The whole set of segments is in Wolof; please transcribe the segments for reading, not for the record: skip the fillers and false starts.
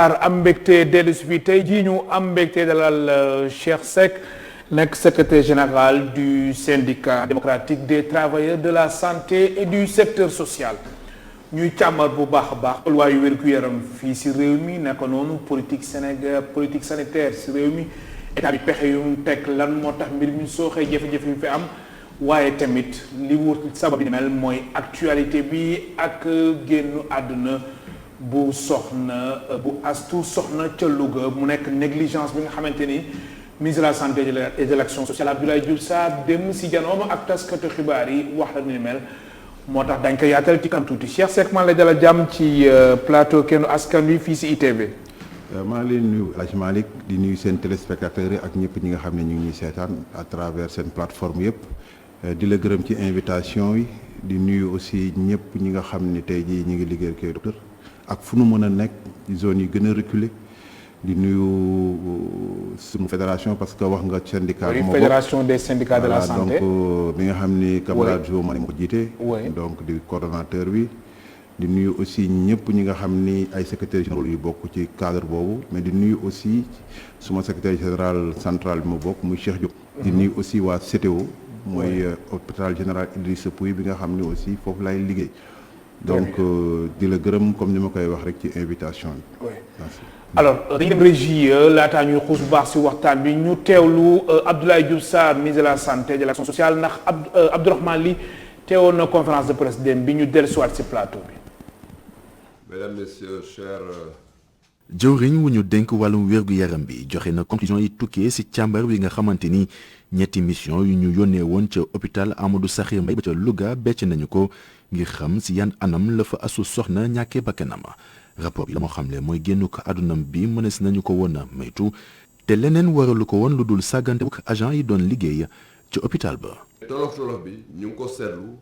am mbégte dellu si bi tey jii ñu am mbégte dalal Cheikh Seck nekk secrétaire général du syndicat démocratique des travailleurs de la santé et du secteur social ñuy càmbar bu baax a baax tolluwaayu wér-gu-yaram fii si réew mi naka noonu politique sanitaire si réew mi état bi pexe yu mu teg lan moo tax mbir mi sooxee jafe-jafe yu fi am waaye tamit li wut sabab bi mel mooy actualité bi ak génnu àdduna bu soxna bu astu soxna ca Louga mu nekk négligence bi nga xamante ni ministre de la santé et de l'action sociale Abdoulaye Diouf Sarr dem si janoom ak taskatu xibaar yi wax la ni mel moo tax dañ ko yaatal ci kanam tuuti Cheikh Seck maa ngi lay dalal jàmm ci plateau Kennu Askan Wi fii si ITV. maa ngi leen nuyu El Hadj Malick di nuyu seen téléspectateurs yi ak ñëpp ñi nga xam ne ñu ngi ñuy seetaan à travers seen plateforme yëpp di la gërëm ci invitation yi di nuyu aussi ñëpp ñi nga xam ne tey jii ñu ngi liggéeyal kër docteur ak fu nu mën a nekk zone yi gën a reculé di nuyu suñu fédération parce que wax nga syndicat bi fédération des syndicats de la santé donc bi nga xam ni camarade Jo ma ko jiite donc di coordonnateur bi di nuyu aussi ñëpp ñi nga xam ni ay secrétaire général yu bokk ci cadre boobu mais di nuyu aussi suma secrétaire général central bi ma bokk muy Cheikh Diop di nuyu aussi waa CTO mooy hôpital général Idrissa Pouye bi nga xam ni aussi foofu lay liggéey donc di la gërëm comme ni ma koy wax rek ci invitation bi. Merci. Alors dañu dem régie laataa ñuy xuus bu baax si waxtaan bi ñu teewlu Abdoulaye Diouf Sarr ministre de la santé et de l'action sociale ndax Abdourahmane Ly teewoon na conférence de presse dem bi ñu dellusiwaat si plateau bi. Mesdames, Messieurs, chers. jëwriñ wu ñu dénk wàllum wér-gu-yaram bi joxe na conclusion yi tukkee ci càmbar wi nga xamante ni ñetti mission yu ñu yónnee woon ca hôpital Amadou Sakhir Mbaye ba ca Louga becc nañu ko ngir xam ci yan anam la fa asu soxna ñàkkee bakkanam rapport bi la moo xamle mooy génn ko àddunam bi mënees nañu ko woon a maytu te leneen waralu ko woon lu dul sàggante ak agent yi doon liggéey ca hôpital ba. tolof bi ñu ngi ko seetlu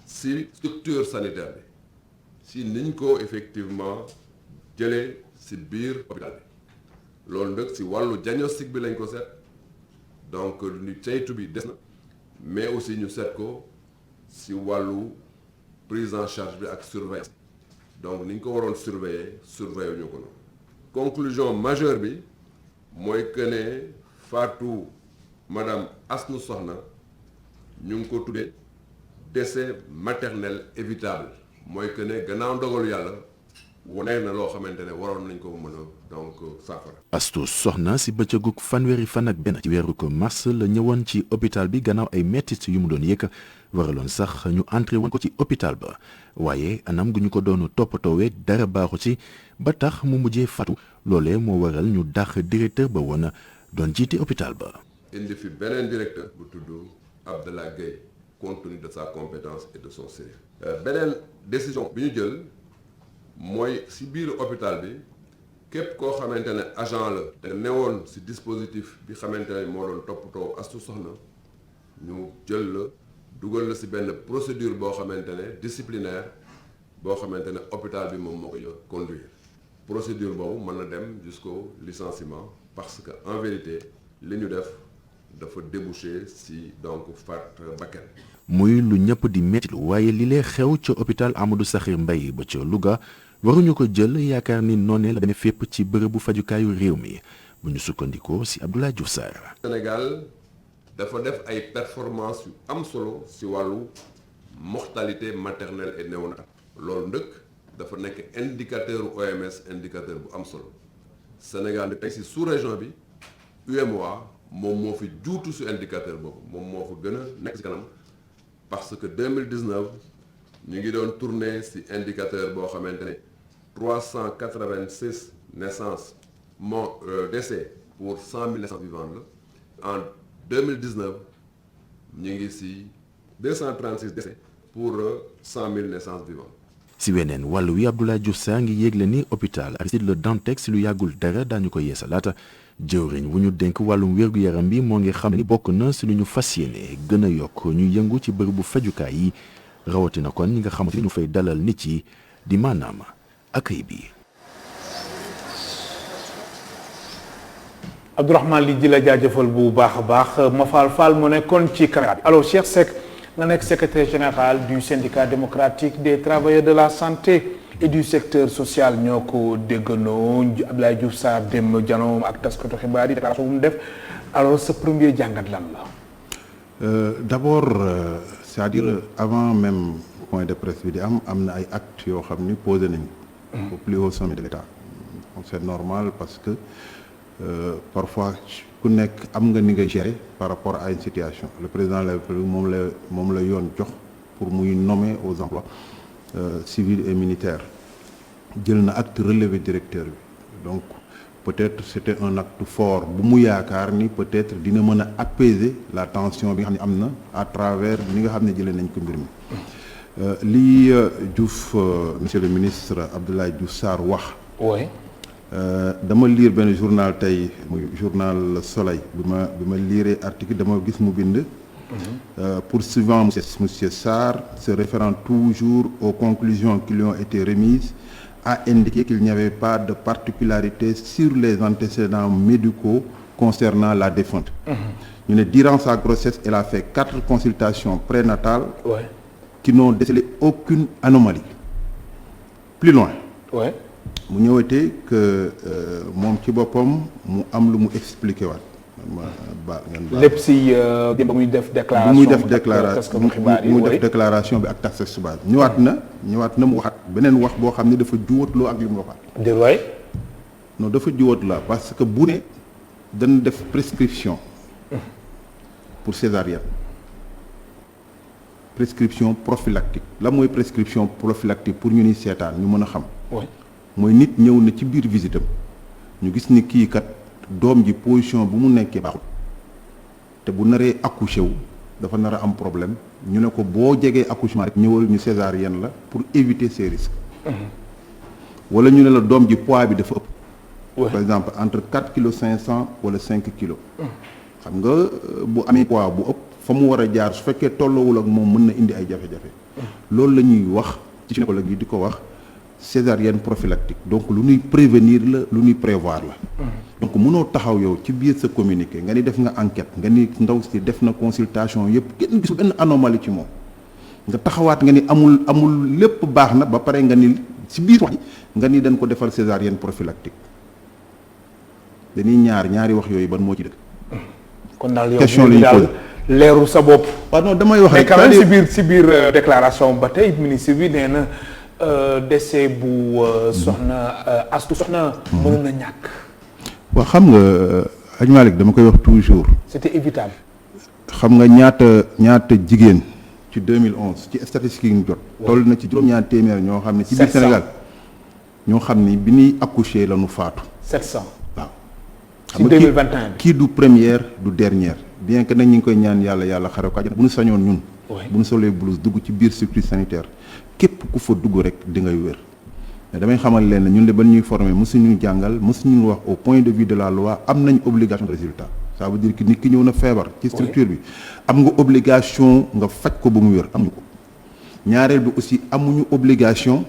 ci structure sanitaire bi ci niñ ko effectivement jëlee ci biir hôpital bi loolu nag ci wàllu diagnostic bi lañ ko seet donc ñu ceytu bi des na mais aussi ñu seet ko ci wàllu prise en charge bi ak surveillance donc ni ñu ko waroon surveiller ñu ko noonu. conclusion majeure bi mooy que ne faatu madame Astou Sokhna ñu ngi ko tuddee décès maternel évitable mooy que ne gannaaw ndogalu yàlla wane na loo xamante ne waroon nañ ko mën a donc saafara. Astou Sokhna ci bëccëgug fanweeri fan ak benn ci weeru ko mars la ñëwoon ci hôpital bi gannaaw ay mettit yu mu doon yëkk waraloon sax ñu entré woon ko ci hôpital ba waaye anam gu ñu ko doon toppatoowee dara baaxu ci ba tax mu mujjee fatu loolee moo waral ñu dàq directeur ba woon doon jiite hôpital ba. indi fi beneen directeur bu tudd Abdallah Gueye compte tenu de sa compétence et de son sérieux. beneen décision bi ñu jël mooy ci biir hôpital bi képp koo xamante ne agent la te newoon ci dispositif bi xamante ne moo doon toppatoo Astou Sokhna ñu jël la dugal la ci benn procédure boo xamante ne disciplinaire boo xamante ne hôpital bi moom moo koy conduire procédure boobu mën na dem jusqu'au licenciement parce que en vérité li ñu def dafa déboucher ci donc faat bakkan. muy lu ñëpp di metti waaye li lee xew ca hôpital Amadou Sakhir Mbaye ba ca Louga waruñu ko jël yaakaar ni noonee la demee fépp ci bërëbu fajukaayu réew mi bu ñu sukkandikoo ci Abdoulaye Diouf Sarr. Sénégal dafa def ay performance yu am solo ci wàllu mortalité maternelle et néonatale loolu ndëkk dafa nekk indicateur OMS indicateur bu am solo Sénégal tey ci sous-région bi UEMOA moom moo fi juutu ci indicateur boobu moom moo fa gën a nekk ci kanam parce que 2019 ñu ngi doon tourner ci indicateur boo xamante ne 386 naissances décès pour 100 000 naissances vivantes la en 2019 ñu ngi ci 236 décès pour 100 000 naissances vivantes. ci weneen wàllu wi Abdoulaye Diouf Sarr ngi yégle ni hôpital Aristide Le Dantec ci lu yàggul dara daañu ko yeesalaat jëwriñ wu ñu dénk wàllum wér-gu-yaram bi moo ngi xam ni bokk na ci lu ñu fas yéene gën a yokk ñu yëngu ci bërëbu fajukaay yi rawatina kon ñi nga xamante ni ñu fay dalal nit yi di maanaam accueil bi. Abdourahmane Ly di la jaajëfal bu baax a baax Mafal Fall mu nekkoon ci caméra bi alors Cheikh Seck nga nekk secrétaire général du syndicat démocratique des travailleurs de la santé et du secteur social ñoo ko déggandoo Abdoulaye Diouf Sarr dem janoom ak taskatu xibaar yi déclaration bu mu def alors sa premier jàngat lan la. D'abord c'est-à-dire avant même point de presse bi di am na ay actes yoo xam ni posé nañu au plus haut sommet de l'État. Donc c'est normal parce que parfois ku nekk am nga ni nga gérer par rapport à une situation. Le président de la République moom la yoon jox pour muy nommer aux emplois civils et militaires jël na acte relevé directeur bi donc peut-être c'était un acte fort bu mu yaakaar ni peut-être dina mën a apaiser la tension bi nga xam ne am na à travers li nga xam ne jëlee nañ ko mbir mi lii Diouf monsieur le ministre Abdoulaye Diouf Sarr wax. oui. dama lire benn journal tey muy journal Le Soleil bi ma lire article dama gis mu bind. Poursuivant monsieur Sarr, se référant toujours aux conclusions qui lui ont été remises, a indiqué qu'il n'y avait pas de particularité sur les antécédents médicaux concernant la défunte. Durant sa grossesse, elle a fait 4 consultations prénatales qui n'ont décelé aucune anomalie. Plus loin. mu ñëwatee que moom ci boppam mu am lu mu expliqué waat. lépp si ba muy def déclaration bi ak taxe suba ñëwaat na mu waxaat beneen wax boo xam ne dafa juwatloo ak li mu waxaat. déedéet. non dafa juwatloo parce que bu ne dañ def prescription pour césarienne prescription prophylactique la mooy prescription prophylactique pour ñu ni seetaan ñu mën a xam. mooy nit ñëw na ci biir visitam ñu gis ni kii kat doom ji position bu mu nekkee baaxul te bu naree accouché wu dafa nar a am problème ñu ne ko boo jegee accouchement rek ñëwal ñu césarienne la pour éviter ces risques. wala ñu ne la doom ji poids bi dafa ëpp. par exemple entre 4 kilos 500 wala 5 kilos. xam nga bu amee poids bu ëpp fa mu war a jaar su fekkee tolloowul ak moom mën na indi ay jafe-jafe. loolu la ñuy wax ci gynécologue yi di ko wax. césarienne prophylactique donc lu ñuy prévenir la lu ñuy prévoir la. donc mënoo taxaw yow ci biir sa communiqué nga ni def nga enquête nga ni ndaw si def na consultation yëpp kenn gisul benn anomalie ci moom nga taxawaat nga ni amul lépp baax na ba pare nga ni ci biir wax nga ni dañ ko defal césarienne prophylactique dañuy ñaari wax yooyu ban moo ci dëgg. kon daal yow question li daal leerul sa bopp. waaw non damay wax rek. mais quand même si biir déclaration ba tey ministre bi nee na. décès bu soxna Astou Soxna mënoon na ñàkk. waaw xam nga Hadj Malick dama koy wax toujours. c'était évitable. xam nga ñaata jigéen ci 2011 ci statistique yi ñu jot. toll na ci juróom-ñaar téeméer ñoo xam ne. ci biir Sénégal ñoo xam ni bi ñuy accoucher la ñu faatu. 700. waaw. ci 2021 kii du première du dernière bien que nag ñu ngi koy ñaan yàlla xare ko àjjana bu ñu sañoon ñun. bu ñu solee blouse dugg ci biir structure sanitaire. képp ku fa dugg rek di ngay wér mais damay xamal leen ne ñun de ba ñuy former mosuñu jàngal mosuñu wax au point de vue de la loi am nañ obligation de résultat ça veut dire que nit ki ñëw na feebar ci structure bi am nga obligation nga faj ko ba mu wér amuñu ko ñaareel bi aussi amuñu obligation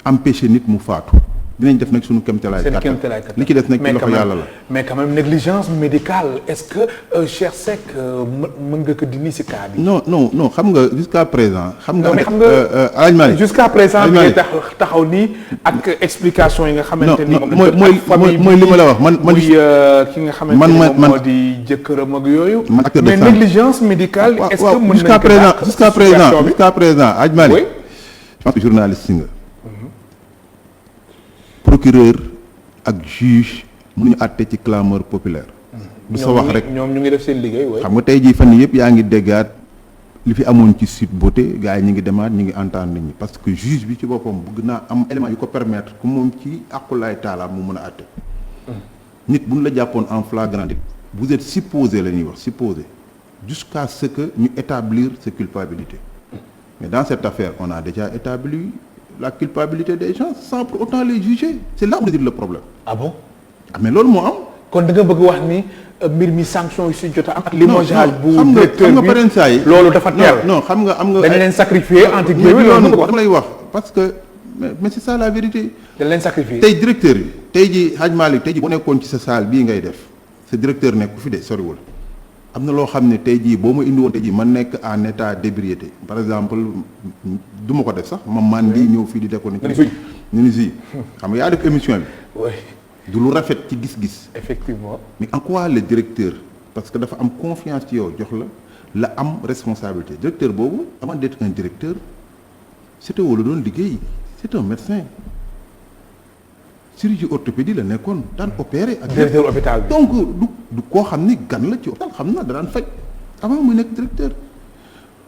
empêcher nit mu faatu dinañ def nag suñu kéemtalaay kàttan li ci des nag ci loxo yàlla la mais quand même négligence médicale est-ce que Cheikh Seck mën nga ko dindi ci cas bi. non xam nga jusqu'à présent. xam nga Alioune jusqu'à présent. bi ngay taxaw nii ak explication yi nga xamante ni. mooy li ma la wax man ki nga xamante ni moom moo di jëkkëram ak yooyu. mais négligence médicale. est-ce que mën nañ ko dàq jusqu'à présent Alioune oui je pense que journaliste nga. procureur ak juge mënuñu àtte ci clameur populaire. du sa wax rek ñoom ñu ngi def seen liggéey. xam nga tey jii fan yii yëpp yaa ngi déggaat li fi amoon ci Sweet Beauté gars yi ñu ngi demaat ñu ngi entendre nit ñi parce que juge bi ci boppam bëgg naa am élément yu ko permettre que moom ci àqulaay taalaam mu mën a àtte. nit bu ñu la jàppoon en flagrant délit vous êtes supposé la ñuy wax supposé jusqu'à ce que ñu établir sa culpabilité mais dans cette affaire on a déjà établi la culpabilité des gens sans pour autant les juger c'est là où réside le problème. ah bon. ah mais loolu moo am. kon da nga bëgg wax ni mbir mi sanction yi si jot a am. limogeage bu directeur bi loolu dafa teel. non xam nga am nga. dañ leen sacrifier entre guillemets loolu dama lay wax parce que mais c'est ça la vérité. dañ leen sacrifier tey directeur bi tey ji Hadj Malick tey ji boo nekkoon ci sa salle bii ngay def sa directeur nekk ku fi de soriwul am na loo xam ne tey jii boo ma indi woon tey jii man nekk en état d'ébriété par exemple du ma ko def sax ma mandi ñëw fii di dekkoon ni si xam nga yaa def émission bi du lu rafet ci gis-gis effectivement mais en quoi le directeur parce que dafa am confiance ci yow jox la am responsabilité directeur boobu avant d'être un directeur c'était wala doon liggéey c'est un médecin chirurgie orthopédie la nekkoon daan opérer ak directeur hôpital bi donc du koo xam ni gan la ci hôpital xam na da daan faj avant muy nekk directeur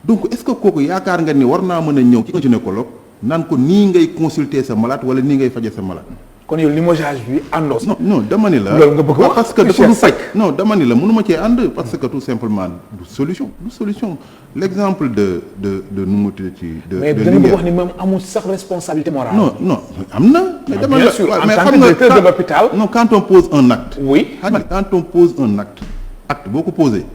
donc est-ce que kooku yaakaar nga ni war naa mën a ñëw ci un gynécologue naan ko nii ngay consulter sa malade wala nii ngay faje sa malade. kon yow limogeage bi àndoo. non dama ni la. loolu nga bëgg wax parce que dafa du faj. non dama ni la mënuma cee ànd parce que tout simplement du solution l'exemple de nu mu tudd ci. mais da nga bëgg wax ni moom amul sax responsabilité morale. non am na. mais dama bien la sûr en mais tant xam que nga directeur de l'hôpital. non quand on pose un acte. oui quand on pose un acte boo ko posé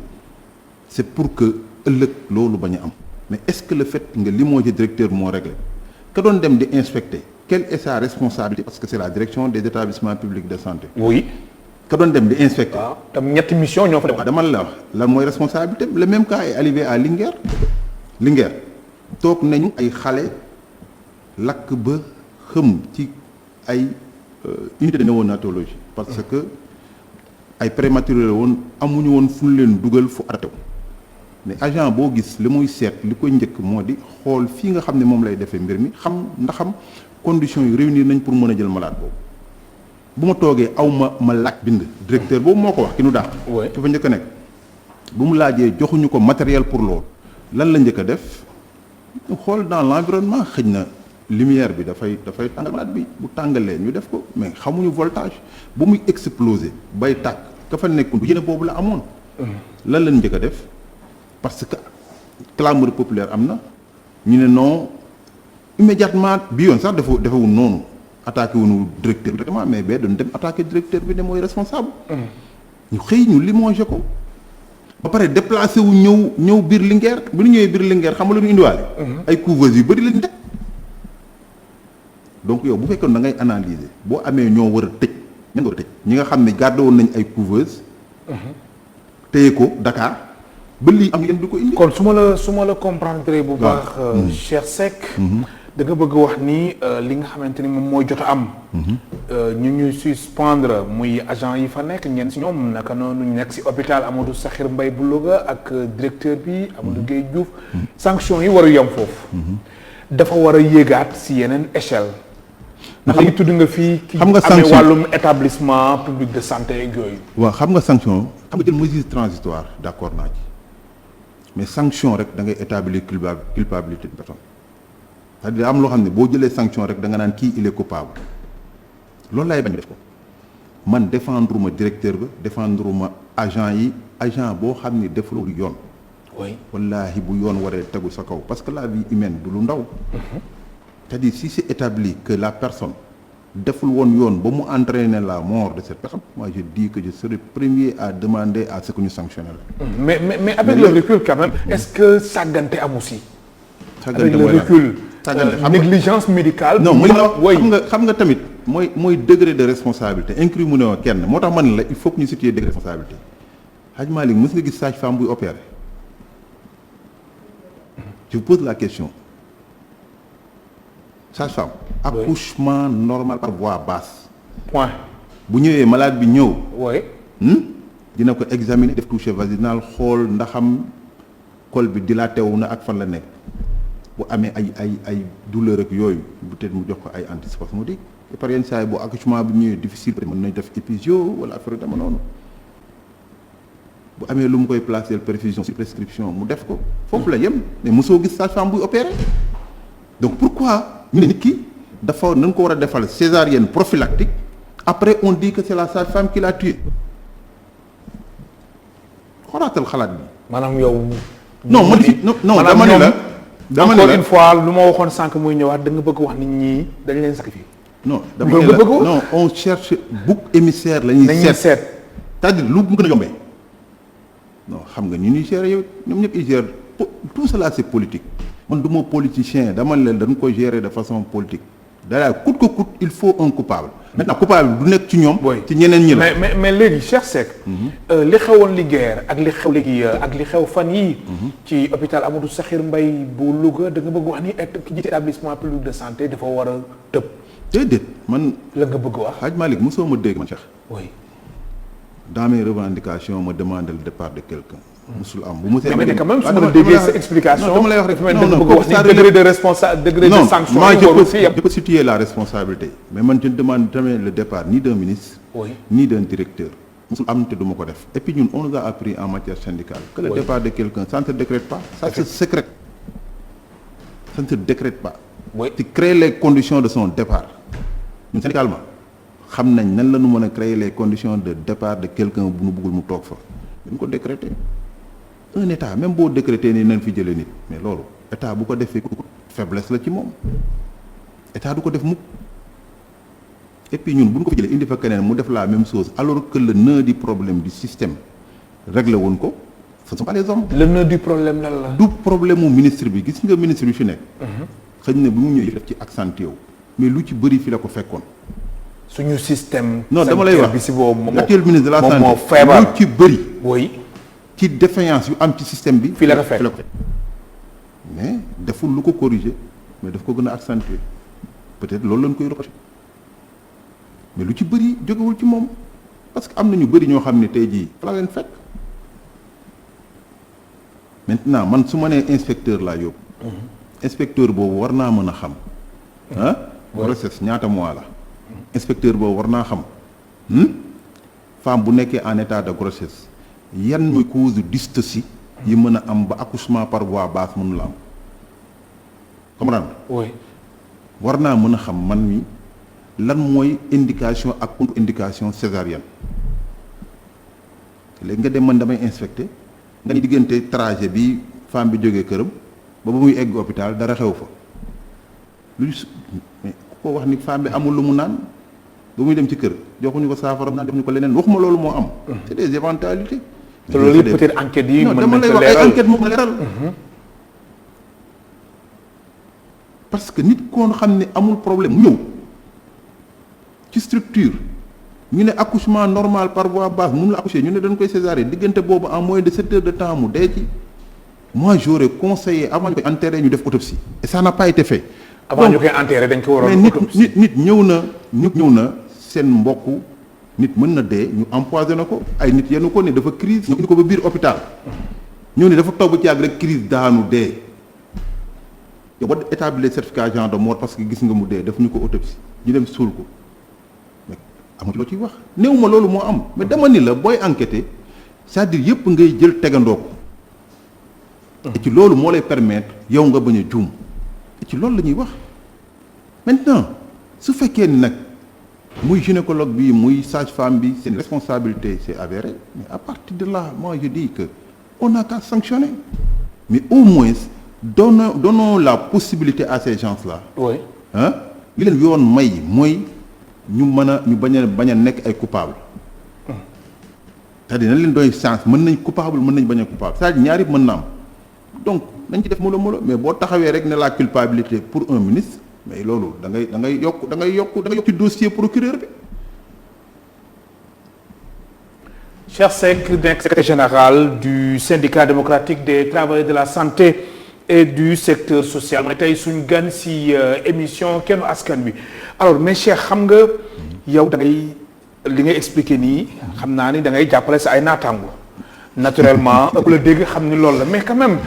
c'est pour que ëllëg loolu bañ a am mais est-ce que le fait nga limogé directeur moo réglé ka doon dem di inspecter quelle est sa responsabilité parce que c'est la direction des établissements publics de santé. oui. ka doon dem di inspecter. waaw tam ñetti mission ñoo fa dem. dama la wax lan mooy responsabilité le même cas est arrivé à Linguère toog nañu ay xale lakk ba xëm ci ay unité de néonatologie parce que ay prématuré la woon amuñu woon fu ñu leen dugal fu arrêté mais agent boo gis li muy seet li ko njëkk moo di xool fii nga xam ne moom lay defee mbir mi xam ndaxam conditions yi réunir nañ pour mën a jël malade boobu bu ma toogee aw ma laaj bind directeur boobu moo ko wax ki nu daax ci fa njëkk a nekk bu mu laajee joxuñu ko matériel pour loolu lan la njëkk a def ñu xool dans l'environnement xëj na lumière bi dafay tàngal malade bi bu tàngalee ñu def ko mais xamuñu voltage bu muy exploser bay tàkk ka fa nekk du yéene boobu la amoon lan lañ njëkk a def parce que clameur populaire am na ñu ne non immédiatement bi yoon sax defewul noonu attaqué wuñu directeur bi directement mais ba doon dem attaqué directeur bi ne mooy responsable ñu xëy ñu limogé ko ba pare déplacé wu ñëw biir Linguère bu ñu ñëwee biir Linguère xam nga lu ñu indiwaale ay couveuses yu bëri lañu teg donc yow bu fekkoon da ngay analyser boo amee ñoo war a tëj ñan nga war a tëj ñi nga xam ne gardé woon nañ ay couveuses téye ko Dakar ba lii am yéen du ko indi. kon su ma la comprendre bu baax. Cheikh Seck. da nga bëgg wax ni li nga xamante ni moom mooy jot a am. ñu ñuy suspendre muy agent yi fa nekk ñenn si ñoom naka noonu ñu nekk si hôpital Amadou Sakhir Mbaye bu Louga ak directeur bi Amadou Gueye Diouf. sanction yi waru yem foofu. dafa war a yéegaat si yeneen échelle. ndax léegi tudd nga fii. xam nga sanction amee wàllum établissement public de santé ak yooyu. waaw xam nga sanction xam nga jël mesure transitoire d'accord naa ci. mais sanction rek da ngay établir culpabilité de personne c'est-à-dire am loo xam ne boo jëlee sanction rek da nga naan kii il est coupable loolu laay bañ def ko man défendre ma directeur ba défendre ma agent boo xam ne deful yoon. oui wallaahi bu yoon waree tegu sa kaw parce que la vie humaine du lu ndaw. c'est-à-dire si c'est établi que la personne deful woon yoon ba mu entraîner la mort de cette personne moi je dis que je serai premier à demander à ce que ñu sanctionne la. mais avec le recul quand même est-ce que sàggante am aussi. avec le recul. négligence médicale. non xam nga tamit mooy degré de responsabilité incriminé woo kenn moo tax man la il faut que ñu situer degré de responsabilité Hadj Malick mës nga gis sage-femme buy opérer je vous pose la question. sage-femme accouchement normal par voie basse. point. bu ñëwee malade bi ñëw. oui. dina ko examiner def toucher vaginal xool ndaxam col bi dilaté wu na ak fan la nekk bu amee ay douleur ak yooyu peut-être mu jox ko ay antispasmodique et par yenn saa yi bu accouchement bi ñëwee difficile mën nañ def épisio wala affaire dama noonu bu amee lu mu koy placer perfusion sur prescription mu def ko foofu la yem mais mosoo gis sage-femme buy opérer donc pourquoi. ñu ne nit ki dafa nañ ko war a defal césarienne prophylactique après on dit que c'est la sage-femme qui l'a tué xoolaatal xalaat bi. maanaam yow. non man non dama ne la. dama ne la encore une fois lu ma waxoon sànq muy ñëwaat da nga bëgg wax nit ñi dañ leen sacrifier. non dama ne la non on cherche bouc émissaire la ñuy seet c'est-à-dire lu mu gën a yombee non xam nga ñu ñuy gérer yow ñoom ñëpp ils gèrent tout cela c'est politique. man du ma politicien dama leen dañ ko gérer de façon politique dara coûte que coûte il faut un coupable maintenant coupable du nekk ci ñoom. ci ñeneen ñi la. mais léegi Cheikh Seck. li xewoon Linguère ak li xew léegi ak li xew fan yii. ci hôpital Amadou Sakhir Mbaye bu Louga da nga bëgg wax ni ki jiite établissement public de santé dafa war a tëb. déedéet man. la nga bëgg wax. Hadj Malick mosoo ma dégg man Cheikh. oui. dans mes revendications ma demande le départ de quelqu'un. musul am bu mosee. mais quand même su ma déggee sa explication. dama lay wax rek bëgg wax ni degré de responsabilité degré de sanction. moi je peux situer la responsabilité. mais man je ne demande jamais le départ ni d'un ministre. ni d'un directeur. musul am te du ma ko def. et puis ñun on nous a appris en matière syndicale. que le départ de quelqu'un ça ne se décrète pas. ça se sécrète. ça ne se décrète pas. tu crées les conditions de son départ. ñun syndicalement xam nañ nan la ñu mën a créer les conditions de départ de quelqu'un bu nu bëggul mu toog fa. duñ ko décréter. un état même boo décréter ni nañ fi jëlee nit mais loolu état bu ko defee faiblesse la ci moom état du ko def mukk et puis ñun bu ñu ko fi jëlee indi fa keneen mu def la même chose alors que le nœud du problème du système réglé woon ko ce ne sont pas les hommes. le nœud du problème lan la. du problème mu ministre bi gis nga ministre bi fi nekk. xëy na bu mu ñëwee def ci accentué wu mais lu ci bëri fi la ko fekkoon. suñu système. non dama lay wax bi si boobu l'actuel ministre de la santé moo feebar lu ci bëri. oui. ci défaillance yu am ci système bi. fii la ko fekk mais deful lu ko corriger mais daf ko gën a accentuer peut-être loolu lañ koy reprocher mais lu ci bëri jógewul ci moom parce que am na ñu bëri ñoo xam ne tey jii fa la leen fekk maintenant man su ma nee inspecteur laa yóbbu. inspecteur boobu war naa mën a xam. grossesse ñaata mois la. inspecteur boobu war naa xam femme bu nekkee en état de grossesse. yan mooy cause dystocie yi mën a am ba accouchement par voie basse mënu la am comprendre oui war naa mën a xam man mi lan mooy indication ak contre indication césarienne léegi nga dem man damay inspecté nga ni diggante trajet bi femme bi jógee këram ba muy egg hôpital dara xew fa lu mais ko wax ni femme bi amul lu mu naan ba muy dem ci kër joxuñu ko saafara naan joxuñu ko leneen waxuma loolu moo am c'est des éventualités. te loolu yëpp peut-être enquête yi. non dama lay wax ay enquête moo ko leeral. parce que nit koon xam ne amul problème mu ñëw ci structure ñu ne accouchement normal par voie basse mun la accoucher ñu ne dañ koy césarienne diggante boobu en moins de 7 heures de temps mu dee ci. moi j'aurais conseillé avant ñu koy enterrer ñu def autopsie. et ça n'a pas été fait. avant ñu koy enterrer dañ ko waroon mais nit ñëw na seen mbokk. nit mën na dee ñu empoisonné ko ay nit yenu ko ne dafa crise ñu indi ko ba biir hôpital ñëw ne dafa toog ba ci yàgg rek crise daanu dee yow ba établir certificat de mort parce que gis nga mu dee def ñu ko autopsie ñu dem suul ko mais amul loo ciy wax néew ma loolu moo am mais dama ni la booy enquêter c'est-à-dire yëpp ngay jël tegandoo ko et ci loolu moo lay permettre yow nga bañ a juum et ci loolu la ñuy wax maintenant su fekkee ni nag muy gynécologue bi muy sage-femme bi c'est une responsabilité c'est avéré mais à partir de là moi je dis que on n'a qu'à sanctionner mais au moins donnons la possibilité à ces gens-là. oui li leen yoon may mooy ñu bañ a nekk ay coupables. c'est-à-dire nañ leen doy chance mën nañ coupable mën nañ bañ a coupable c'est-à-dire ñaari mën na am donc nañ ci def molo mais boo taxawee rek ne la culpabilité pour un ministre. mais loolu da ngay yokk ci dossier procureur bi. Cheikh Seck nekk secrétaire général du syndicat démocratique des travailleurs de la santé et du secteur social ma tey suñ gan si émission Kennu Askan Wi alors mais Cheikh xam nga yow da ngay li ngay expliquer nii xam naa ni da ngay jàppale sa ay naataango naturellement ëpp la dégg xam ni loolu la mais quand même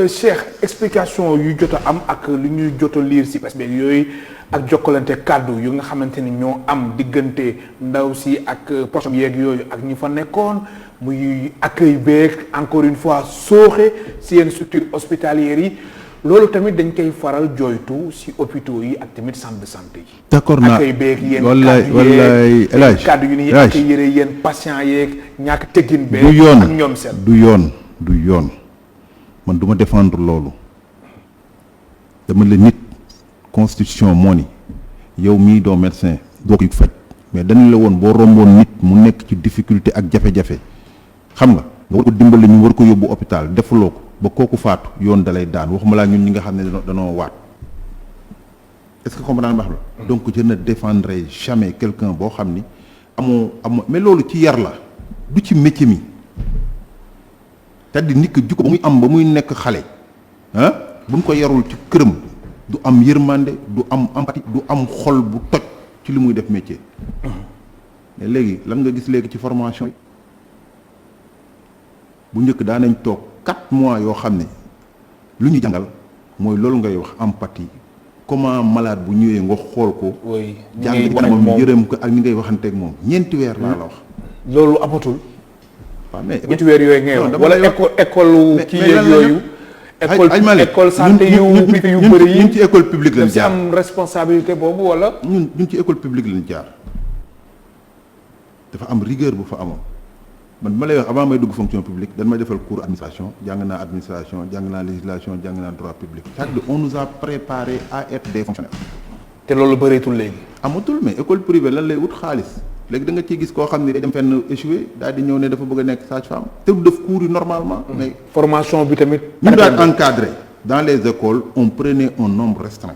Cheikh explication yu jot a am ak lu ñuy jot a lire si presse beeg yooyu ak jokkalante kàddu yu nga xamante ni ñoo am diggante ndaw si ak proche yeeg yooyu ak ñi fa nekkoon muy accueil beeg encore une fois sooxe si yenn structures hospitalières yi loolu tamit dañ koy faral jooytu si hôpitaux yi ak tamit centre de santé yi. d'accord naa accueil beeg yéen wallaay kàddu yu ni accueillir yéen patients yeeg ñàkk teggin beeg. du yoon ak ñoom seen du yoon man du ma défendre loolu dama la nit constitution moo ni yow mii doo médecin doo ko faj mais dañu la woon boo romboon nit mu nekk ci difficulté ak jafe-jafe xam nga war ko dimbali ñu war ko yóbbu hôpital defuloo ko ba kooku faatu yoon dalay daan waxuma laa ñun ñi nga xam ne danoo waat est-ce que comprendre baax la. donc je ne défendrai jamais quelqu'un boo xam ni amoo mais loolu ci yar la du ci métier mi c'est-à-dire nit ki jikko ba muy am ba muy nekk xale bu ñu ko yarul ci këram du am yërmande du am empathie du am xol bu toj ci li muy def métier. mais léegi lan nga gis léegi ci formation yi bu njëkk daan nañ toog 4 mois yoo xam ne lu ñu jàngal mooy loolu ngay wax empathie comment malade bu ñëwee nga xool ko. oui jàng kanamam yërëm ko ak ni ngay waxanteeg moom ñeenti weer laa la wax. loolu amatul. waaw mais ñeenti weer yooyu ngay wax wala école kii yeeg yooyu. école santé yu bëri yi ñun ci école publique lañ jaar am responsabilité boobu wala. ñun ci école publique lañ jaar dafa am rigueur bu fa amoon man ma lay wax avant may dugg fonction publique dañ may defal cours administration jàng naa administration jàng naa législation jàng naa droit public. c'est-à-dire on nous a préparé à être des fonctionnaires. te loolu bëreetul léegi. amatul mais école privée lan lay wut xaalis léegi da nga ciy gis koo xam ne day dem fenn échoué daal di ñëw ne dafa bëgg a nekk sage-femme te du def cours yi normalement. mais formation bi tamit. ñu daan encadré dans les écoles on prenait un nombre restreint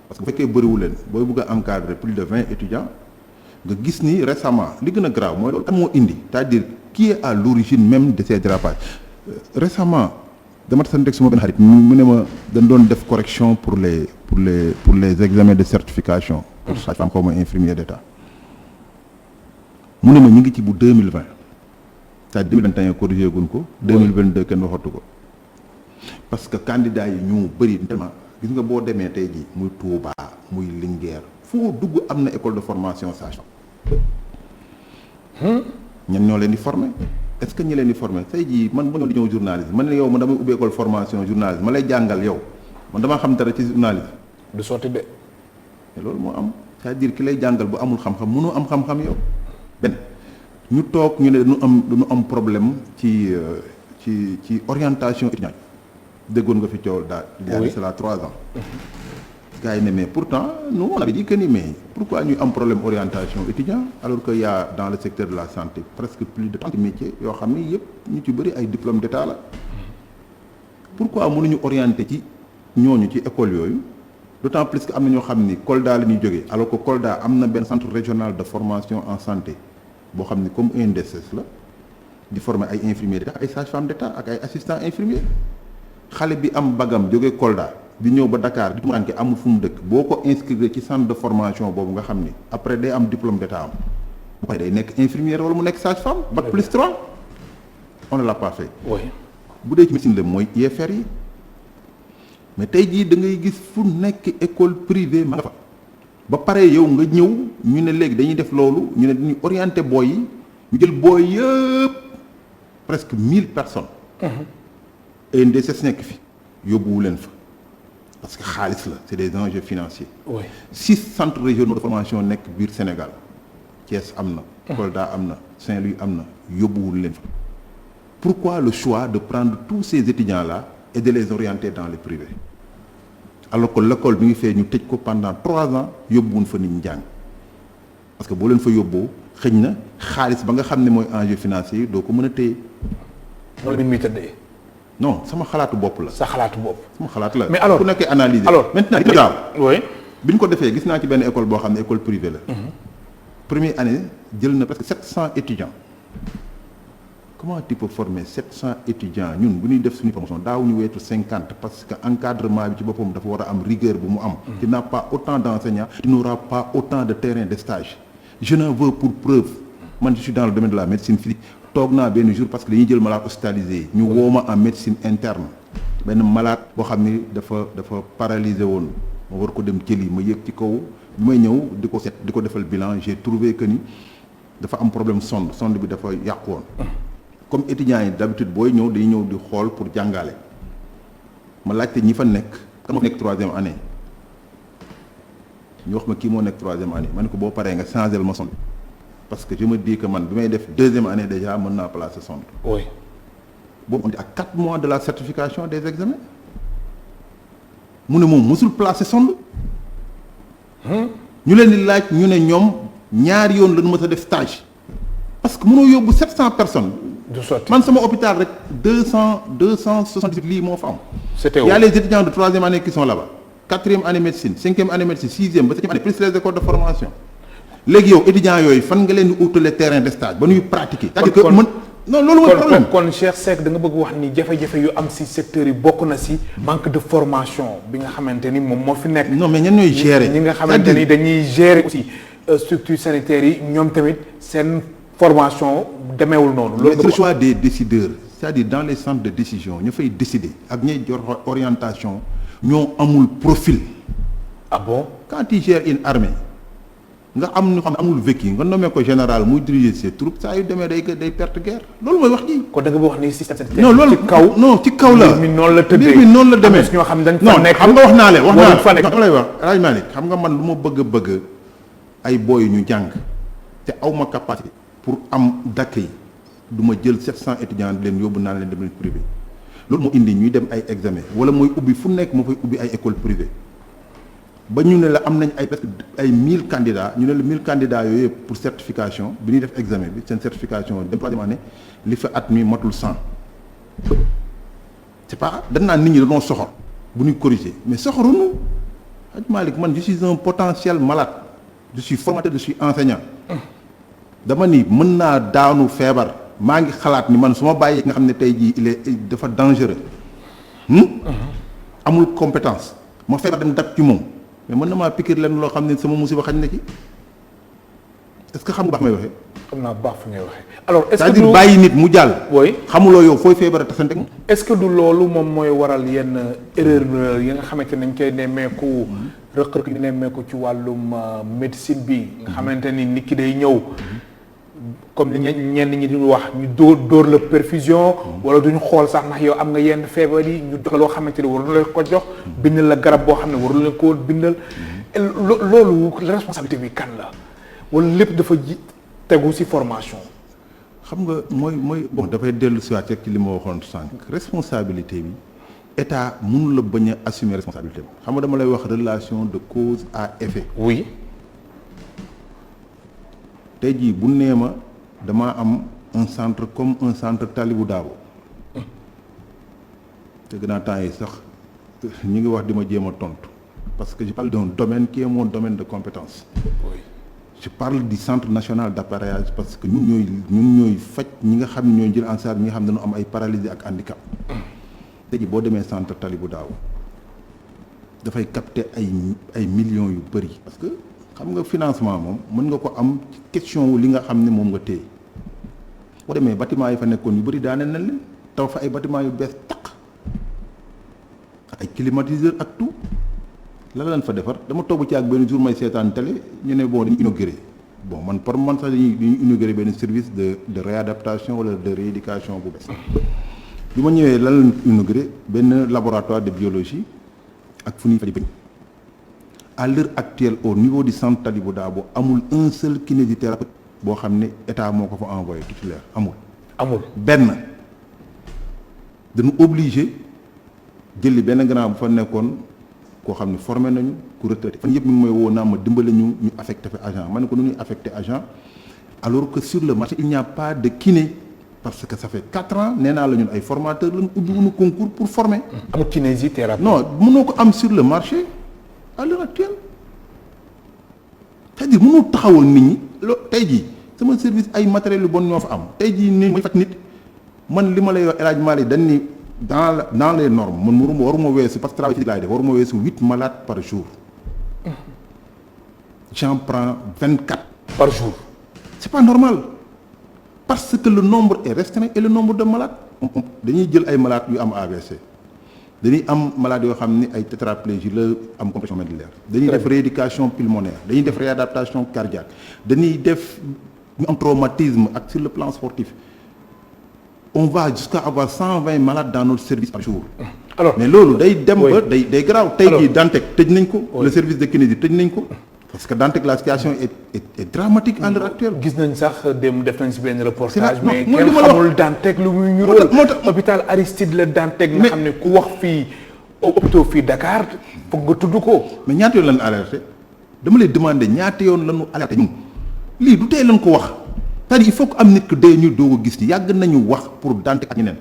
parce que bu fekkee bëriwu leen booy bëgg a encadrer plus de 20 étudiants nga gis ni récemment li gën a grave mooy loolu moo indi c'est-à-dire qui est à l'origine même de ces dérapages récemment dama tasanteeg suma benn xarit mu ne ma dañ doon def correction pour les examens de certification pour sage-femme xaw ma infirmier d'état mu ne ma ñu ngi ci bu 2020 c'est-à-dire 2021 corrigé guñ ko 2022 kenn waxatu ko parce que candidats yi ñu bëri tellement gis nga boo demee tey jii muy Touba muy Linguère foo dugg am na école de formation sage-femme ñan ñoo leen di former est-ce que ñi leen di former tey jii man ba ñoo di ñëw journalisme man ne yow man damay ubbi école formation journalisme ma lay jàngal yow man damaa xam dara ci journalisme du sotti de. mais loolu moo am c'est-à-dire ki lay jàngal bu amul xam-xam mënoo am xam-xam yow benn ñu toog ñu ne dañu am problème ci orientation étudiante déggoon nga fi coow daal il y a cela 3 ans gars yi ne mais pourtant nous on avait dit que ni mais pourquoi ñuy am problème orientation étudiant alors que y a dans le secteur de la santé presque plus de 30 métiers yoo xam ni yëpp ñu ci bëri ay diplôme d'état la pourquoi mënuñu orienter ci ñooñu ci école yooyu d'autant plus que am na ñoo xam ni Kolda la ñuy jógee alors que Kolda am na benn centre régional de formation en santé boo xam ni comme INDSS la di former ay infirmiers d'état ay sages-femmes d'état ak ay assistants infirmiers xale bi am bagam jógee Kolda di ñëw ba Dakar di tumaranke amul fu mu dëkk boo ko inscrire ci centre de formation boobu nga xam ni après day am diplôme d'état am bu pare day nekk infirmière wala mu nekk sage-femme bac plus 3 on ne l'a pas fait. oui bu dee ci médecine la mooy IFR yi mais tey jii da ngay gis fu nekk école privée ma nga fa ba pare yow nga ñëw ñu ne léegi dañuy def loolu ñu ne dañuy orienter booy yi ñu jël booy yëpp presque 1000 personnes. INDSS nekk fi yóbbuwu leen fa parce que xaalis la c'est des enjeux financiers. oui 6 centres régionaux de formation nekk biir Sénégal Thiès am na. Kolda am na Saint-Louis am na yóbbuwul leen fa. pourquoi le choix de prendre tous ces étudiants-là et de les orienter dans le privé alors que l'école bi ngi fee ñu tëj ko pendant 3 ans yóbbuwuñ fa nit ñi jàng parce que boo leen fa yóbboo xëñ na xaalis ba nga xam ne mooy enjeu financier doo ko mën a téye. loolu bi muy tëddee. non sama xalaatu bopp la. sa xalaatu bopp. sama xalaat la. mais alors ku nekkee analyser. alors maintenant li gaaw. oui. bi ñu ko defee gis naa ci benn école boo xam ne école privée la. première année jël na presque 700 étudiants. comment tu peux former 700 étudiants ñun bu ñuy def suñu promotion daawuñu weetu 50 parce que encadrement bi ci boppam dafa war a am rigueur bu mu am. tu n'as pas autant d'enseignants, tu n'auras pas autant de terrain de stage. je n'en veux pour preuve man je suis dans le domaine de la médecine physique toog naa benn jour parce que dañuy jël malade hospitalisé ñu woo ma en médecine interne benn malade boo xam ni dafa paralysé woon ma war ko dem jëli ma yëg ci kaw bi may ñëw di ko seet di ko defal bilan j'ai trouvé que ni dafa am problème sonde bi dafa yàqu woon. comme étudiants yi d'habitude booy ñëw dañuy ñëw di xool pour jàngale ma laajte ñi fa nekk kan moo nekk 3e année ñu wax ma kii moo nekk 3e année ma ne ko boo paree nga changer ma sonde parce que je me dis que man bi may def 2e année déjà mën naa placer sonde. oui. boobu on est à 4 mois de la certification des examens mu ne moom mësul placer sonde. ñu leen di laaj ñu ne ñoom ñaari yoon lañu mës a def stage parce que mënoo yóbbu 700 personnes. du sotti man sama hôpital rek 278 lii moo fa am. c'était il y a les étudiants de 3e année qui sont là-bas 4e année médecine 5e année médecine 6e ba 7e année plus les écoles de formation léegi yow étudiants yooyu fan nga leen di utile terrain de stage ba ñuy pratiquer. c'est-à-dire que mën non loolu mooy problème kon Cheikh Seck da nga bëgg wax ni jafe-jafe yu am ci secteur yi bokk na ci manque de formation bi nga xamante ni moom moo fi nekk. non mais ñan ñooy gérer ñi nga xamante ni dañuy gérer aussi structures sanitaires yi ñoom tamit seen formation demeewul noonu. loolu c'est le choix des décideurs c'est-à-dire dans les centres de décision ñu fay décider ak ñuy jox orientation ñoo amul profil. ah bon quand tu gères une armée nga am ñu xam ne amul vécu nga nommé ko général muy diriger ses troupes saa yu demee day perte guerre loolu mooy wax ji. kon da nga wax ni système sanitaire. non loolu ci kaw la mbir mi noonu la tëddee mbir mi noonu la demee. ñoo xam dañ non fa nekk xam nga wax naa leen wax naa fa nekk dama lay wax El Malick xam nga man lu ma bëgg ay booy ñu jàng te aw ma capacité pour am d'accueil du ma jël 700 étudiants di leen yóbbu naan leen dem leen privé loolu moo indi ñuy dem ay examen wala mooy ubbi fu nekk moo fay ubbi ay école privée ba ñu ne la am nañ ay presque ay 1000 candidats ñu ne la 1000 candidats yooyu yëpp pour certification bi ñuy def examen bi seen certification dem troisième année li fa at mi matul 100 c'est pas dañ naan nit ñi dañoo soxor bu ñuy corriger mais soxoruñu Hadj Malick man je suis un potentiel malade je suis formateur je suis enseignant dama ni mën naa daanu feebar maa ngi xalaat ni man su ma bàyyi nga xam ne tey jii il est dafa dangereux amul compétence ma feebar dem dab ci moom mais mën na maa piquer leen loo xam ne sama musiba xañ na ci est-ce que xam nga baax may waxee. xam naa baax fi ngay waxee. alors est-ce que c'est-à-dire bàyyi nit mu jàll. oui xamuloo yow fooy feebar tasante moom. est-ce que du loolu moom mooy waral yenn erreur yi nga xamante ne dañ koy nemmeeku rëq-rëq yi nemmeeku ci wàllum médecine bi nga xamante ni nit ki day ñëw comme li ñenn ñi di wax ñu dóor la perfusion wala duñu xool sax ndax yow am nga yenn feebar yi ñu jox la loo xamante ni waruñu la ko jox bindal la garab boo xam ne waruñu la ko bindal loolu responsabilité bi kan la wala lépp dafa tegu ci formation. xam nga mooy bon dafay dellu si waat rek ci li ma waxoon sànq responsabilité bi état mënu la bañ a assumer responsabilité bi xam nga dama lay wax relation de cause à effet. oui. tey jii bu nee ma damaa am un centre comme un centre Talibou Dabo te gën a temps yi sax ñi ngi wax di ma jéem a tontu parce que je parle d'un domaine qui est mon domaine de compétence. oui. je parle du centre national d'appareillage parce que ñun ñooy faj ñi nga xam ne ñooy jël en charge ñi nga xam ne dañoo am ay paralysé ak handicap. tey jii boo demee centre Talibou Dabo dafay capter ay millions yu bëri parce que. xam nga financement moom mën nga ko am ci question li nga xam ne moom nga téye boo demee bâtiment yi fa nekkoon yu bëri daane nañ leen taw fa ay bâtiment yu bees taq ay climatiseur ak tout la leen fa defar dama toog ci ak benn jour may seetaan télé ñu ne bon dañu inauguré bon man par man sax dañuy inauguré benn service de réadaptation wala de rééducation bu bees bi ma ñëwee lan lañ inauguré benn laboratoire de biologie ak fu ñuy faj bëñ à l'heure actuelle au niveau du centre Talibou Dabo amul un seul kinésithérapeute boo xam ne état moo ko fa envoyé titulaire amul benn dañu obligé jëli benn grand bu fa nekkoon koo xam ne formé nañu ku retraité fan yëpp mi ngi may woo naa ma dimbale ñu affecté fa agent ma ne ko nu ñuy affecté agent alors que sur le marché il n'y a pas de kiné parce que ça fait 4 ans nee naa la ñun ay formateurs lañu ubbi wuñu concours pour former. amul kinésithérapeute. non mënoo ko am sur le marché à l'heure actuelle c'est-à-dire mënoo taxawal nit ñi tey jii sama service ay matériels yu bon ñoo fa am tey jii ni muy faj nit man li ma lay wax El Hadj Malick dañ ni dans les normes man waruma weesu parce que travail physique laay def waruma weesu 8 malades par jour j'en prends 24 par jour. c'est pas normal parce que le nombre est restreint et le nombre de malades dañuy jël ay malades yu am AVC dañuy am malades yoo xam ni ay tétraplégie la am compression médullaire dañuy def rééducation pulmonaire dañuy def réadaptation cardiaque dañuy def ñu am traumatisme ak sur le plan sportif on va jusqu'à avoir 120 malades dans notre service par jour. alors mais loolu day dem ba day garaaw tey jii Dantec tëj nañ ko. le service de kinésie tëj nañ ko. parce que Dantec la situation est dramatique à l'heure actuelle. gis nañ sax dem def nañ si benn reportage. mais kenn xamul Dantec lu muy ñuróol. hôpital Aristide la Dantec. nga xam ne ku wax fii hôpital fii Dakar foog nga tudd ko. mais ñaata yoon lañu alerté dama lay demander ñaata yoon lañu alerté ñun lii du tey lañ ko wax c'est-à-dire il faut que am nit que dee ñu doog a gis ni yàgg nañu wax pour Dantec ak ñeneen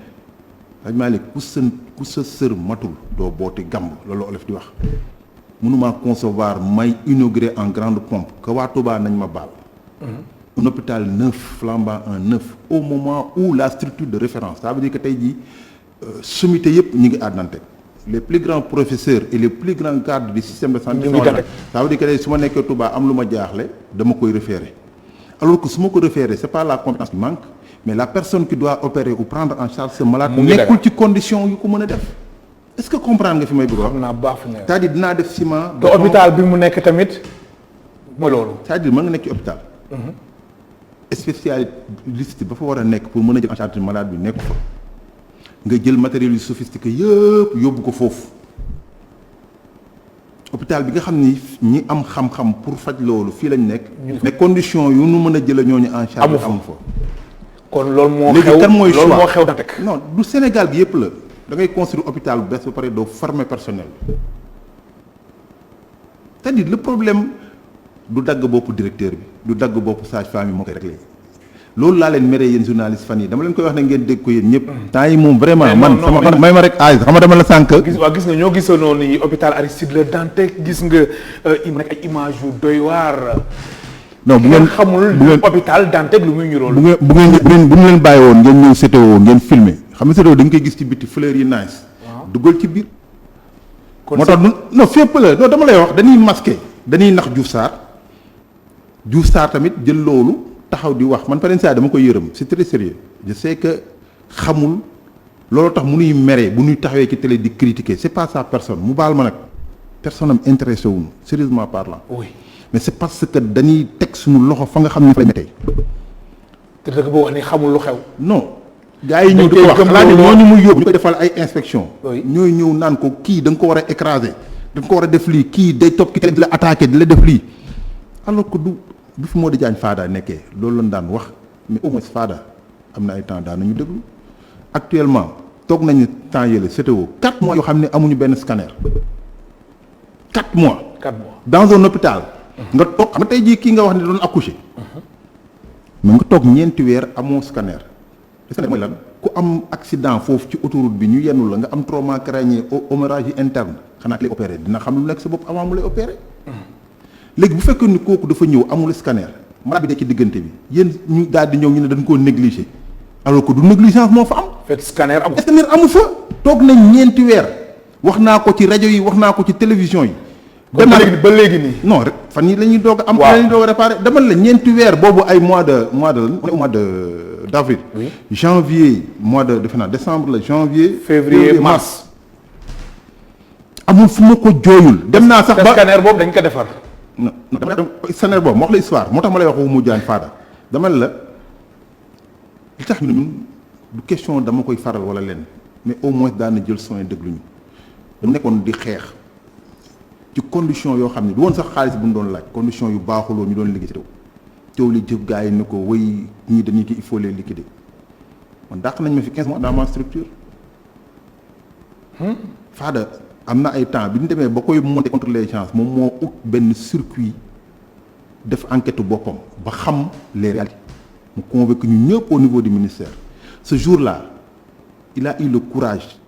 Hadj Malick ku sa sër matul doo booti gàmb loolu olof di wax mënuma concevoir may inaugurer en grande pompe que waa Touba nañ ma baal. Un hôpital neuf flambant en neuf au moment où la structure de référence ça veut dire que tey jii sommité yëpp ñu ngi àddante les plus grands professeurs et les plus grands cadres du système de santé ça veut dire que tey su ma nekkee Touba am lu ma jaaxle dama koy référer alors que su ma ko référer c'est pas la compétence qui manque mais la personne qui doit opérer ou prendre en charge ce malade nekkul ci condition yu ko mën a def est-ce que comprendre nga fi may bëgg wax c'est-à-dire dinaa def ciment te hôpital bi mu nekk tamit mooy loolu c'est-à-dire mën nga nekk ci hôpital spécialiste ba fa war a nekk pour mën a jël en charge malade bi nekk fa nga jël matériel yu sophistiqué yëpp yóbbu ko foofu hôpital bi nga xam ni ñi am xam-xam pour faj loolu fii lañ nekk mais condition yu nu mën a jël ñooñu en charge amu fa kon loolu moo léegi xew kan mooy loolu moo choix xew Dantec non du Sénégal gi yëpp la da ngay construire hôpital bu bees ba pare doo former personnel c'est-à-dire le problème du dagg boppu directeur bi du dagg boppu sage-femme yi moo koy réglé loolu laa leen mere yéen journaliste fan yi dama leen koy wax ne ngeen dégg ko yéen ñëpp temps yi moom vraiment man sama may ma rek âge xam nga dama la sànq gis nga ñoo gisoon noonu ni hôpital Aristide Le Dantec gis nga im rek ay image yu doy waar non bu ngeen xamul hôpital Dantec lu muy ñuróol bu ngeen leen bàyyi woon ngeen ñëw CTO ngeen filmer xam nga CTO dañ koy gis ci biti fleurs yi nice dugal ci biir moo tax non fépp la non dama lay wax dañuy masqué dañuy nax Diouf Sarr tamit jël loolu taxaw di wax man par saa dama koy yërëm c'est très sérieux je sais que xamul loolu tax mu nuy mere bu nuy taxawee ci télé di critiquer c'est pas sa personne mu baal ma nag personne am intéressé wuñu sérieusement parlant oui mais c'est parce que dañuy teg suñu loxo fa nga xam ne fa la tey te dëgg boo wax ni xamul lu xew non gars yi ñëw di ko wax xanaa ne ñooñu muy yóbbu ñu koy defal ay inspection ñooy ñëw naan ko kii da nga ko war a écraser da nga ko war a def lii kii day topp ki di la attaquer di la def lii alors que du fi Modou Diagne Fada nekkee loolu lañ daan wax mais au moins Fada am na ay temps daan nañu déglu actuellement toog nañu temps yële CTO 4 mois yoo xam ne amuñu benn scanner 4 mois. 4 mois dans un hôpital. nga toog xam nga tey jii kii nga wax ne doon accoucher. mais nga toog ñeenti weer amoo scanner. scanner mooy lan ku am accident foofu ci autoroute bi ñu yennu la nga am trauma crânien hémorragie interne xanaa lay opérer dina xam lu nekk sa bopp avant mu lay opérer. léegi bu fekkee ni kooku dafa ñëw amul scanner malade bi de ci diggante bi yéen ñu daal di ñëw ñu ne dañ koo négliger alors que du négligence moo fa am. fekk scanner amu fa. toog nañ ñeenti weer wax naa ko ci rajo yi wax naa ko ci télévision yi. ba léegi nii. non fan yi la ñuy doog a am. waaw la ñuy doog a réparer demal la ñeenti weer boobu ay mois de d'avril. oui janvier mois de defe naa décembre la janvier. février mars. amul fu ma ko jooyul. dem naa sax ba scanner boobu dañ ko defar. non dama scanner boobu moo wax la histoire moo tax ma lay wax wu mu jaan Fada dama la li tax ñun du question dama koy faral wala lenn mais au moins daan na jël soin déglu ñu dama nekkoon di xeex ci condition yoo xam ne du woon sax xaalis bu ñu doon laaj condition yu baaxuloo ñu doon liggéey ci teew li jëf gars yi ne ko wéy ñii dañuy kii il faut les liquider man dàq nañ ma fi 15 mois dans ma structure Fada am na ay temps bi ñu demee ba koy monter contre les gens moom moo ut benn circuit def enquête boppam ba xam les réalités mu convaincu ñu ñëpp au niveau du ministère ce jour-là il a eu le courage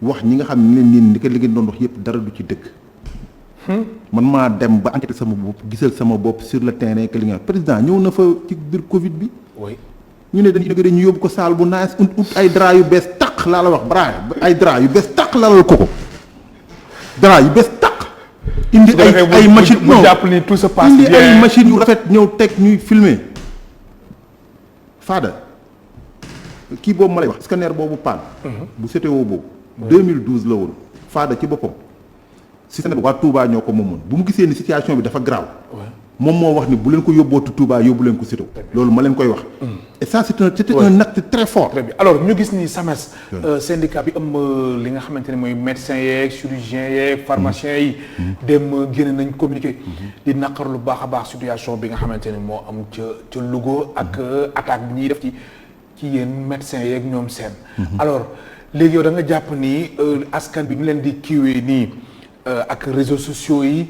wax ñi nga xam ne leen ni que li ngeen doon wax yëpp dara du ci dëgg. man maa dem ba enquête sama bopp gisal sama bopp sur le terrain que li nga président ñëw na fa ci biir Covid bi. ni tout se passe indi bien ay machine yu rafet ñëw teg ñuy filmer Fada kii boobu ma lay wax scanner boobu panne. bu CTO boobu. 2012 la woon Fada ci boppam. système bi waa Touba ñoo ko moomoon bu mu gisee ni situation bi dafa grave. moom moo wax ni bu leen ko yóbbootu Touba yóbbu leen ko CTO. loolu ma leen koy wax. et ça c'était un acte très fort. très bien alors ñu gis ni SAMES. syndicat bi am li nga xamante ne mooy médecins yeeg chirurgiens yeeg pharmaciens yi. dem génne nañ communiqué. di naqar lu baax a baax situation bi nga xamante ne moo am ca Louga ak attaque bi ñuy def ci yéen médecins yeeg ñoom seen. alors léegi yow da nga jàpp ni askan bi ñu leen di kiiwee nii ak réseaux sociaux yi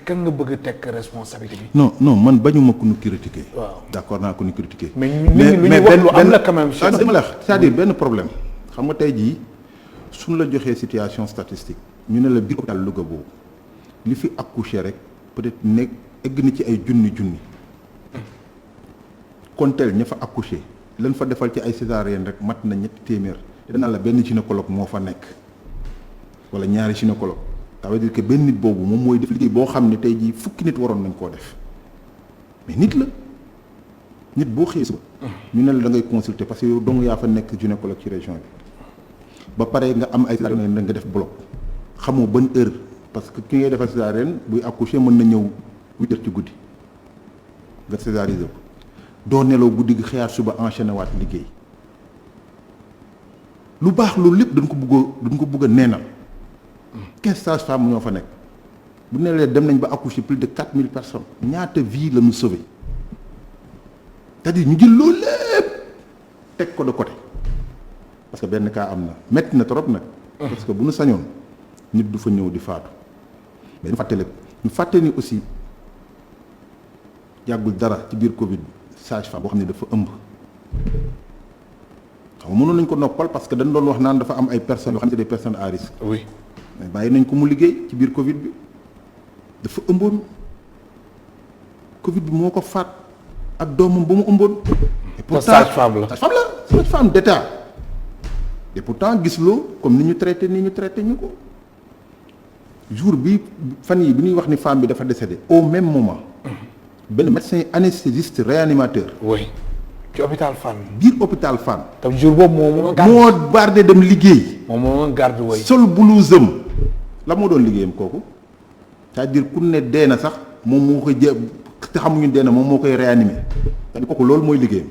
kan nga bëgg a teg responsabilité bi. non man bañuma ku ñu critiquer. waaw d'accord naa ku ñu critiquer. mais lu ñu wax lu am la quand même. c'est-à-dire benn problème xam nga tey jii suñ la joxee situation statistique ñu ne la biir hôpital Louga boobu li fi accouché rek peut-être nekk egg na ci ay junni konteel ña fa accouché lan fa defal ci ay césarienne rek mat na 300 te danaa la benn gynécologue moo fa nekk wala ñaari gynécologue ça veut dire que benn nit boobu moom mooy def liggéey boo xam ne tey jii fukki nit waroon nañ koo def mais nit la nit boo xëyee suba ñu ne la da ngay consulter parce que yow dong yaa fa nekk gynécologue ci région bi ba pare nga am ay césarienne nga def bloc xamoo ban heure parce que ki ngay defal césarienne buy accoucher mën na ñëw 8 heures ci guddi nga césariser ko doo nelaw guddi gi xëyaat suba enchaîné waat liggéey lu baax loolu lépp dañ ko bëgg a neenal 15 sages-femmes ñoo fa nekk bu ne leen dem nañ ba accoucher plus de 4000 personnes ñaata vie la ñu sauvé c'est-à-dire ñu jël loolu lépp teg ko de côté parce que benn cas am na metti na trop nag. parce que bu ñu sañoon nit du fa ñëw di faatu mais ñu fàtte ni aussi yàggul dara ci biir Covid bi sage-femme boo xam ne dafa ëmb xam nga mënoon nañ ko noppal parce que dañ doon wax naan dafa am ay personnes yoo xam ne des personnes à risque. oui mais bàyyi nañ ko mu liggéey ci biir Covid bi dafa ëmboon Covid bi moo ko faat ak doomam ba mu ëmboon. et pourtant sage-femme la sage-femme d'État et pourtant gis loo comme ni ñu traité ñu ko jour bi fan yi bi ñuy wax ni femme bi dafa décédé au même moment benn médecin anesthésiste réanimateur. oui ci hôpital Fann. biir hôpital Fann. te jour boobu moo bardé dem liggéey. moo garde way sol blouse am la moo doon liggéeyam kooku c'est-à-dire ku ne dee na sax moom moo koy te xamuñu dee na moom moo koy réanimer c'est-à-dire kooku loolu mooy liggéeyam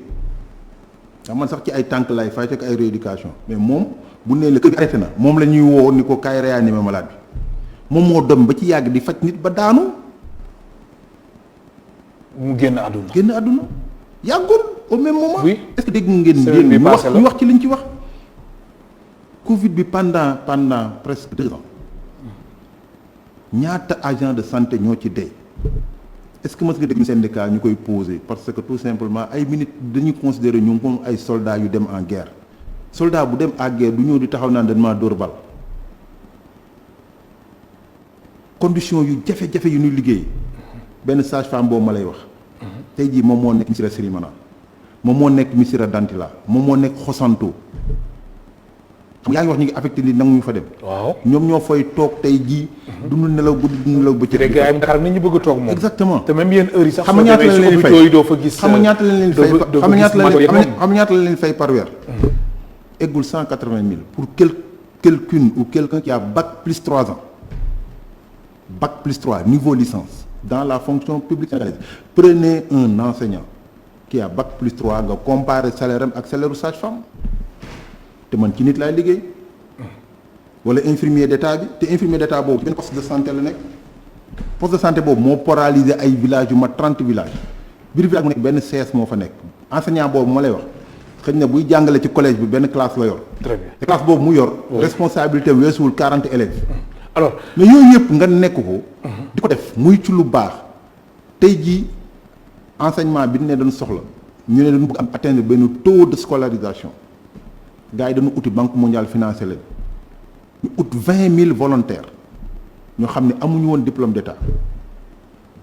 ndax man sax ci ay tànk lay fay ak ay rééducation mais moom bu nee la kër gi arrêté na moom la ñuy woo ni ko kaay réanimer malade bi moom moo dem ba ci yàgg di faj nit ba daanu. mu génn àdduna yàggul au même moment. oui est-ce que dégg ngeen ñu wax ci liñ ci wax. Covid bi pendant presque 2 ans ñaata agent de santé ñoo ci dee est-ce que mës nga dégg syndicat ñu koy poser parce que tout simplement ay minutes dañuy considérer ñu comme ay soldats yu dem en guerre soldat bu dem en guerre du ñëw di taxaw naan dañ maa dóor bal condition yu jafe-jafe yu ñuy liggéey benn sage-femme boobu ma lay wax tey jii moom moo nekk Missirah Sirimana moom moo nekk Missirah Dantila moom moo nekk Xosanto xam yaa ngi wax ñu ngi affecté ni nangu ñu fa dem. waaw ñoom ñoo fay toog tey jii. duñu nelaw guddi duñu nelaw bëccëg. te gars yi Dakar nit ñi bëgg a toog moom. exactement te même yenn heures yi sax. xam nga ñaata lañ leen fay doo fa gis. xam nga ñaata lañ leen fay xam nga ñaata lañ leen fay par weer. eggul 180 000 pour quelqu'une ou quelqu'un qui a bac plus 3 ans bac plus 3 niveau licence dans la fonction publique sénégalaise. Prenez un enseignant qui a bac plus 3 nga comparer salaire am ak salaire u sage-femme te man ci nit laay liggéey wala infirmier d'état bi te infirmier d'état boobu ci benn poste de santé la nekk poste de santé boobu moo paralysé ay villages yu ma 30 villages biir village mu nekk benn CS moo fa nekk enseignant boobu ma lay wax xëy na buy jàngale ci collège bi benn classe la yor. très bien te classe boobu mu yor. responsabilité weesuwul 40 élèves. alors mais yooyu yëpp nga nekk ko. di ko def muy ci lu baax tey jii enseignement bi ne dañu soxla ñu ne dañu bëgg am atteindre benn taux de scolarisation. gars yi dañu uti banque mondiale financé leen ñu ut 20 000 volontaires ñoo xam ne amuñu woon diplôme d'état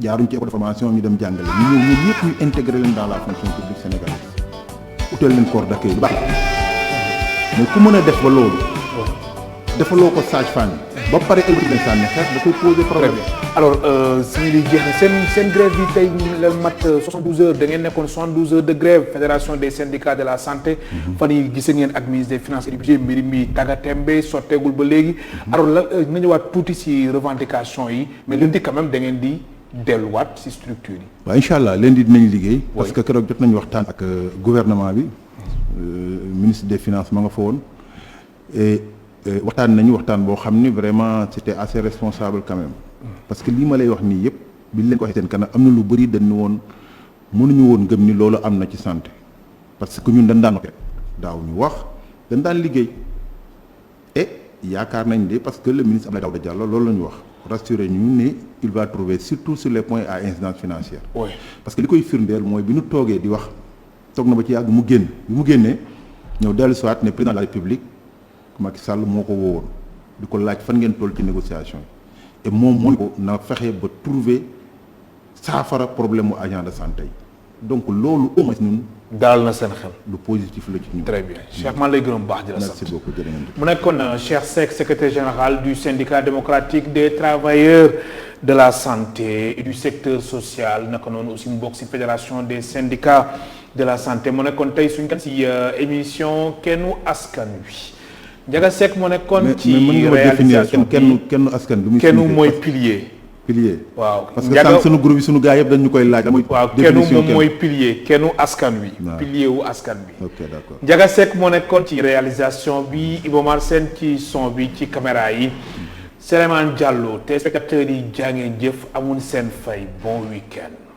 jaaruñ ci école de formation ñu dem jàngale ñu ñëw ñun ñëpp ñu intégré leen dans la fonction publique sénégalaise utal leen corps d'accueil bu baax mais ku mën a def ba loolu defaloo ko sage-femme yi ba pare ëllëg nañ sànni xeex da koy poser problème. alors si li jeex na seen grève bi tey la mat 72 heures da ngeen nekkoon 72 heures de grève fédération des syndicats de la santé. fan yi gis ngeen ak ministre des finances et du budget mbir mi tàggatémbe sotteegul ba léegi. alors la nga ñëwaat tuuti si revendication yi mais lundi quand même da ngeen di delluwaat si structure yi. waaw incha allah lundi dinañ liggéey. parce que keroog jot nañu waxtaan ak gouvernement bi ministre des finances ma nga fa woon et waxtaan nañu waxtaan boo xam ni vraiment c'était assez responsable quand même. parce que lii ma lay wax nii yëpp bi leen ko waxee seen kanam am na lu bëri dañu woon mënuñu woon gëm ni loolu am na ci santé parce que ñun dañ daan wax daaw ñu wax dañ daan liggéey et yaakaar nañ de parce que le ministre Abdoulaye Daouda Diallo loolu la ñu wax rassurer ñu ne il va trouver surtout sur les points à incidence financière. oui parce que li koy firndeel mooy bi ñu toogee di wax toog na ba ci yàgg mu génn bi mu génnee ñëw dellu soit ne président de la République Macky Sall moo ko woowoon di ko laaj fan ngeen toll ci négociation yi et moom moo ko na fexe ba trouver saafara problème mu agent de santé yi donc loolu au moins ñun dalal na seen xel. lu positif la ci ñun. très bien Cheikh man lay gërëm baax di la sant. merci beaucoup jërëjëf. mu nekkoon Cheikh Seck secrétaire général du syndicat démocratique des travailleurs de la santé et du secteur social naka noonu aussi mu bokk ci fédération des syndicats de la santé mu nekkoon tey suñu kan ci émission kennu askan wi Ndiaga Seck mu nekkoon ci réalisation kenn askan bi muy kennu mooy pilier. waaw parce que sànq sunu groupe yi sunu gars yëpp dañ ñu koy laaj. waaw kennu moom mooy pilier kennu askan wi. pilier wu askan bi. ok d'accord Ndiaga Seck moo nekkoon ci réalisation bi Iba Mar Sène ci son bi ci caméra yi. Souleymane Diallo téléspectateurs yi jaa ngeen jëf amul seen fay bon week-end.